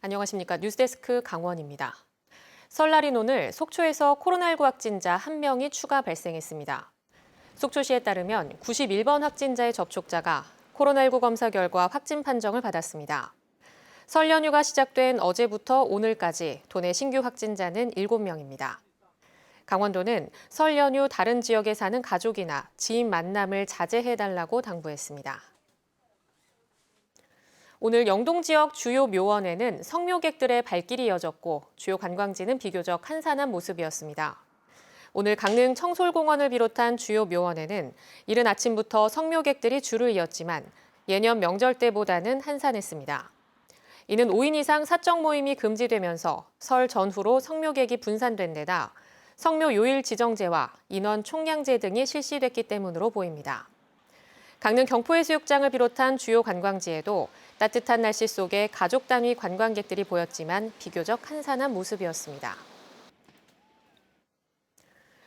안녕하십니까. 뉴스데스크 강원입니다. 설날인 오늘 속초에서 코로나19 확진자 1명이 추가 발생했습니다. 속초시에 따르면 91번 확진자의 접촉자가 코로나19 검사 결과 확진 판정을 받았습니다. 설 연휴가 시작된 어제부터 오늘까지 도내 신규 확진자는 7명입니다. 강원도는 설 연휴 다른 지역에 사는 가족이나 지인 만남을 자제해달라고 당부했습니다. 오늘 영동 지역 주요 묘원에는 성묘객들의 발길이 이어졌고 주요 관광지는 비교적 한산한 모습이었습니다. 오늘 강릉 청솔공원을 비롯한 주요 묘원에는 이른 아침부터 성묘객들이 줄을 이었지만 예년 명절 때보다는 한산했습니다. 이는 5인 이상 사적 모임이 금지되면서 설 전후로 성묘객이 분산된 데다 성묘 요일 지정제와 인원 총량제 등이 실시됐기 때문으로 보입니다. 강릉 경포해수욕장을 비롯한 주요 관광지에도 따뜻한 날씨 속에 가족 단위 관광객들이 보였지만 비교적 한산한 모습이었습니다.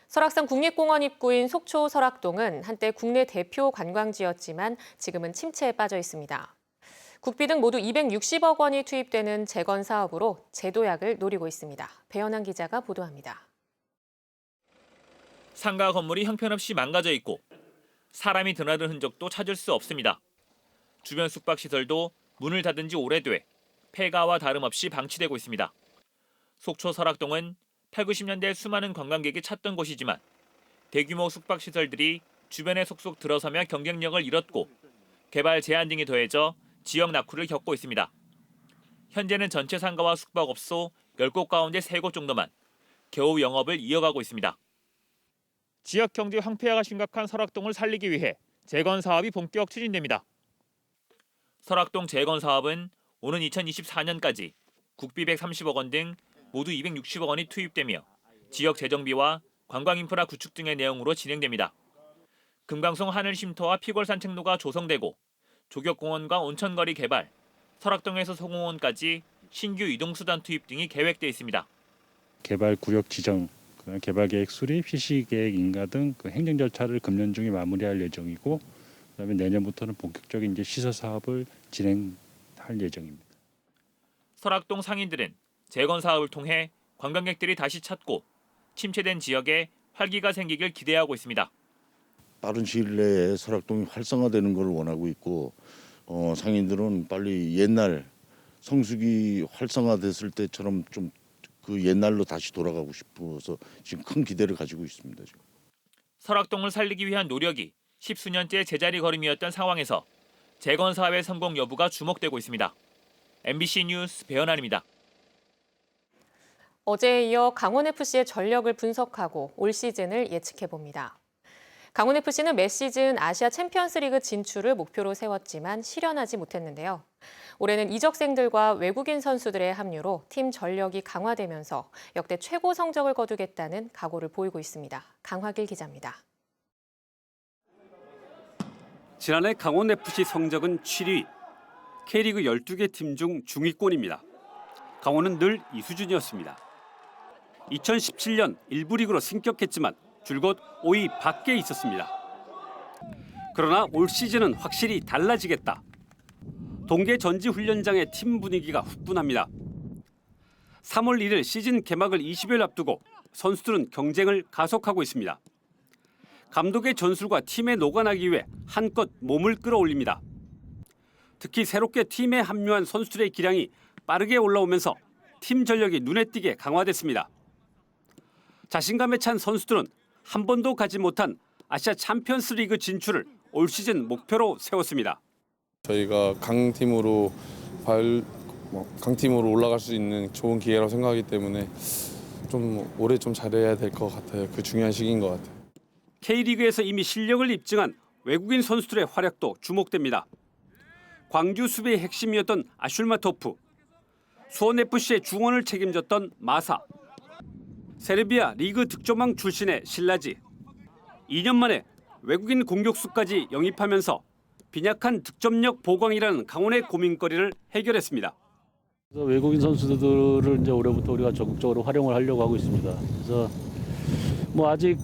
설악산 국립공원 입구인 속초 설악동은 한때 국내 대표 관광지였지만 지금은 침체에 빠져 있습니다. 국비 등 모두 260억 원이 투입되는 재건 사업으로 재도약을 노리고 있습니다. 배현환 기자가 보도합니다. 상가 건물이 형편없이 망가져 있고 사람이 드나든 흔적도 찾을 수 없습니다. 주변 숙박시설도 문을 닫은 지 오래돼 폐가와 다름없이 방치되고 있습니다. 속초 설악동은 8, 90년대 수많은 관광객이 찾던 곳이지만 대규모 숙박시설들이 주변에 속속 들어서며 경쟁력을 잃었고 개발 제한 등이 더해져 지역 낙후를 겪고 있습니다. 현재는 전체 상가와 숙박업소 10곳 가운데 3곳 정도만 겨우 영업을 이어가고 있습니다. 지역 경제 황폐화가 심각한 설악동을 살리기 위해 재건 사업이 본격 추진됩니다. 설악동 재건 사업은 오는 2024년까지 국비 130억 원 등 모두 260억 원이 투입되며 지역 재정비와 관광인프라 구축 등의 내용으로 진행됩니다. 금강송 하늘 쉼터와 피골 산책로가 조성되고 조격공원과 온천거리 개발, 설악동에서 소공원까지 신규 이동수단 투입 등이 계획돼 있습니다. 개발 구역 지정, 개발 계획 수립, 실시 계획 인가 등 행정 절차를 금년 중에 마무리할 예정이고, 그다음에 내년부터는 본격적인 시설 사업을 진행할 예정입니다. 설악동 상인들은 재건 사업을 통해 관광객들이 다시 찾고 침체된 지역에 활기가 생기길 기대하고 있습니다. 빠른 시일 내에 설악동이 활성화되는 걸 원하고 있고, 상인들은 빨리 옛날 성수기 활성화됐을 때처럼 좀 그 옛날로 다시 돌아가고 싶어서 지금 큰 기대를 가지고 있습니다. 지금. 설악동을 살리기 위한 노력이 십수년째 제자리 걸음이었던 상황에서 재건 사업의 성공 여부가 주목되고 있습니다. MBC 뉴스 배현환입니다. 어제에 이어 강원FC의 전력을 분석하고 올 시즌을 예측해봅니다. 강원FC는 매 시즌 아시아 챔피언스리그 진출을 목표로 세웠지만 실현하지 못했는데요. 올해는 이적생들과 외국인 선수들의 합류로 팀 전력이 강화되면서 역대 최고 성적을 거두겠다는 각오를 보이고 있습니다. 강화길 기자입니다. 지난해 강원FC 성적은 7위, K리그 12개 팀 중 중위권입니다. 강원은 늘 이 수준이었습니다. 2017년 1부 리그로 승격했지만 줄곧 5위 밖에 있었습니다. 그러나 올 시즌은 확실히 달라지겠다. 동계 전지훈련장의 팀 분위기가 후끈합니다. 3월 1일 시즌 개막을 20여일 앞두고 선수들은 경쟁을 가속하고 있습니다. 감독의 전술과 팀에 녹아나기 위해 한껏 몸을 끌어올립니다. 특히 새롭게 팀에 합류한 선수들의 기량이 빠르게 올라오면서 팀 전력이 눈에 띄게 강화됐습니다. 자신감에 찬 선수들은 한 번도 가지 못한 아시아 챔피언스 리그 진출을 올 시즌 목표로 세웠습니다. 저희가 강팀으로 올라갈 수 있는 좋은 기회라고 생각하기 때문에 좀 올해 좀 잘해야 될 것 같아요. 그 중요한 시기인 것 같아요. K리그에서 이미 실력을 입증한 외국인 선수들의 활약도 주목됩니다. 광주 수비의 핵심이었던 아슐마토프, 수원FC의 중원을 책임졌던 마사, 세르비아 리그 득점왕 출신의 실라지, 2년 만에 외국인 공격수까지 영입하면서 빈약한 득점력 보강이라는 강원의 고민거리를 해결했습니다. 그래서 외국인 선수들을 이제 올해부터 우리가 적극적으로 활용을 하려고 하고 있습니다. 그래서 아직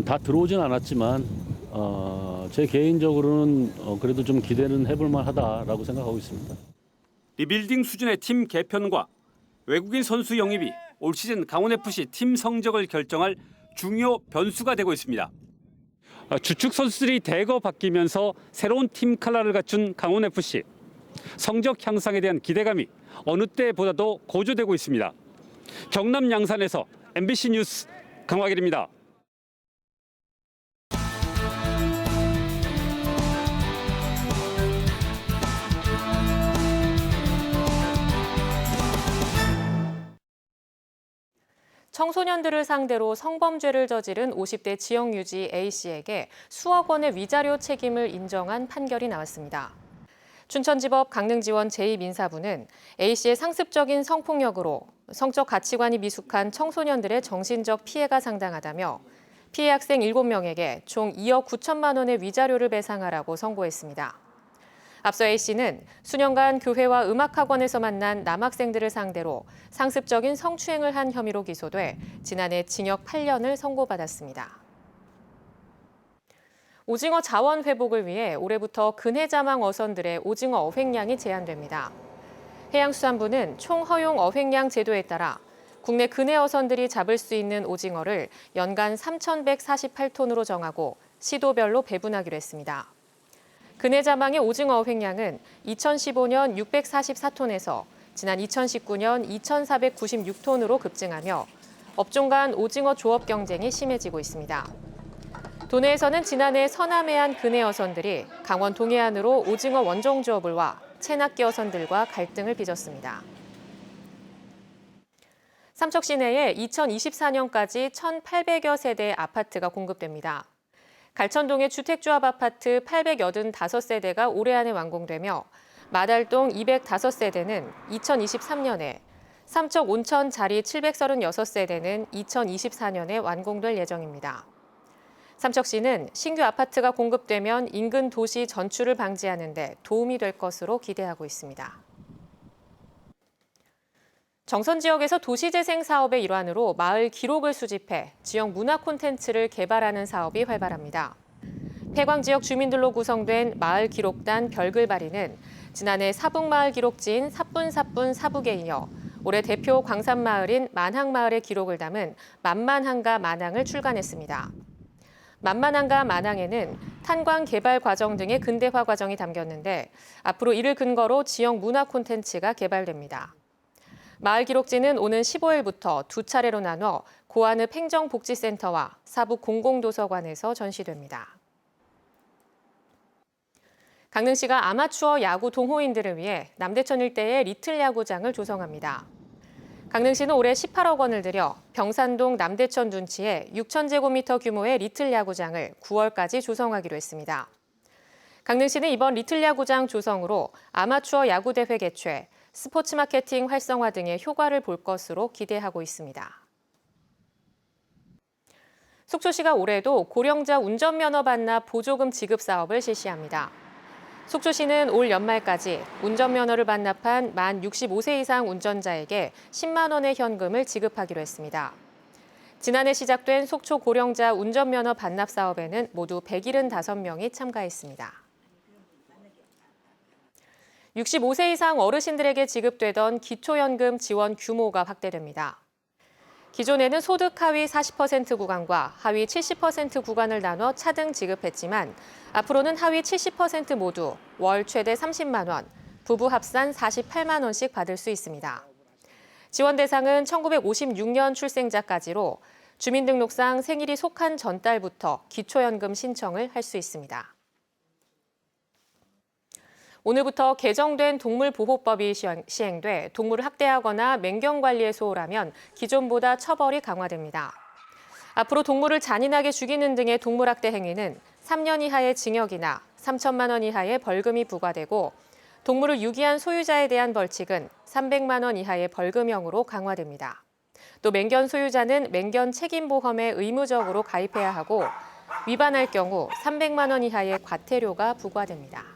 다 들어오진 않았지만 제 개인적으로는 그래도 좀 기대는 해볼 만하다라고 생각하고 있습니다. 리빌딩 수준의 팀 개편과 외국인 선수 영입이 올 시즌 강원FC 팀 성적을 결정할 중요 변수가 되고 있습니다. 주축 선수들이 대거 바뀌면서 새로운 팀 컬러를 갖춘 강원FC. 성적 향상에 대한 기대감이 어느 때보다도 고조되고 있습니다. 경남 양산에서 MBC 뉴스 강화길입니다. 청소년들을 상대로 성범죄를 저지른 50대 지역유지 A씨에게 수억 원의 위자료 책임을 인정한 판결이 나왔습니다. 춘천지법 강릉지원 제2민사부는 A씨의 상습적인 성폭력으로 성적 가치관이 미숙한 청소년들의 정신적 피해가 상당하다며 피해 학생 7명에게 총 2억 9천만 원의 위자료를 배상하라고 선고했습니다. 앞서 A씨는 수년간 교회와 음악학원에서 만난 남학생들을 상대로 상습적인 성추행을 한 혐의로 기소돼 지난해 징역 8년을 선고받았습니다. 오징어 자원 회복을 위해 올해부터 근해자망 어선들의 오징어 어획량이 제한됩니다. 해양수산부는 총 허용 어획량 제도에 따라 국내 근해 어선들이 잡을 수 있는 오징어를 연간 3,148톤으로 정하고 시도별로 배분하기로 했습니다. 근해자망의 오징어 어획량은 2015년 644톤에서 지난 2019년 2,496톤으로 급증하며 업종 간 오징어 조업 경쟁이 심해지고 있습니다. 도내에서는 지난해 서남해안 근해 어선들이 강원 동해안으로 오징어 원종 조업을 와 체납기 어선들과 갈등을 빚었습니다. 삼척 시내에 2024년까지 1,800여 세대의 아파트가 공급됩니다. 갈천동의 주택조합 아파트 885세대가 올해 안에 완공되며 마달동 205세대는 2023년에, 삼척 온천 자리 736세대는 2024년에 완공될 예정입니다. 삼척시는 신규 아파트가 공급되면 인근 도시 전출을 방지하는 데 도움이 될 것으로 기대하고 있습니다. 정선 지역에서 도시재생 사업의 일환으로 마을 기록을 수집해 지역 문화 콘텐츠를 개발하는 사업이 활발합니다. 폐광 지역 주민들로 구성된 마을 기록단 별글바리는 지난해 사북마을 기록지인 사뿐사뿐 사북에 이어 올해 대표 광산마을인 만항마을의 기록을 담은 만만항가 만항을 출간했습니다. 만만항가 만항에는 탄광 개발 과정 등의 근대화 과정이 담겼는데 앞으로 이를 근거로 지역 문화 콘텐츠가 개발됩니다. 마을 기록지는 오는 15일부터 두 차례로 나눠 고안읍 행정복지센터와 사북 공공도서관에서 전시됩니다. 강릉시가 아마추어 야구 동호인들을 위해 남대천 일대에 리틀 야구장을 조성합니다. 강릉시는 올해 18억 원을 들여 병산동 남대천 둔치에 6,000제곱미터 규모의 리틀 야구장을 9월까지 조성하기로 했습니다. 강릉시는 이번 리틀 야구장 조성으로 아마추어 야구대회 개최, 스포츠 마케팅 활성화 등의 효과를 볼 것으로 기대하고 있습니다. 속초시가 올해도 고령자 운전면허 반납 보조금 지급 사업을 실시합니다. 속초시는 올 연말까지 운전면허를 반납한 만 65세 이상 운전자에게 10만 원의 현금을 지급하기로 했습니다. 지난해 시작된 속초 고령자 운전면허 반납 사업에는 모두 175명이 참가했습니다. 65세 이상 어르신들에게 지급되던 기초연금 지원 규모가 확대됩니다. 기존에는 소득 하위 40% 구간과 하위 70% 구간을 나눠 차등 지급했지만 앞으로는 하위 70% 모두 월 최대 30만 원, 부부 합산 48만 원씩 받을 수 있습니다. 지원 대상은 1956년 출생자까지로 주민등록상 생일이 속한 전달부터 기초연금 신청을 할 수 있습니다. 오늘부터 개정된 동물보호법이 시행돼 동물을 학대하거나 맹경 관리에 소홀하면 기존보다 처벌이 강화됩니다. 앞으로 동물을 잔인하게 죽이는 등의 동물학대 행위는 3년 이하의 징역이나 3천만 원 이하의 벌금이 부과되고 동물을 유기한 소유자에 대한 벌칙은 300만 원 이하의 벌금형으로 강화됩니다. 또 맹견 소유자는 맹견 책임보험에 의무적으로 가입해야 하고 위반할 경우 300만 원 이하의 과태료가 부과됩니다.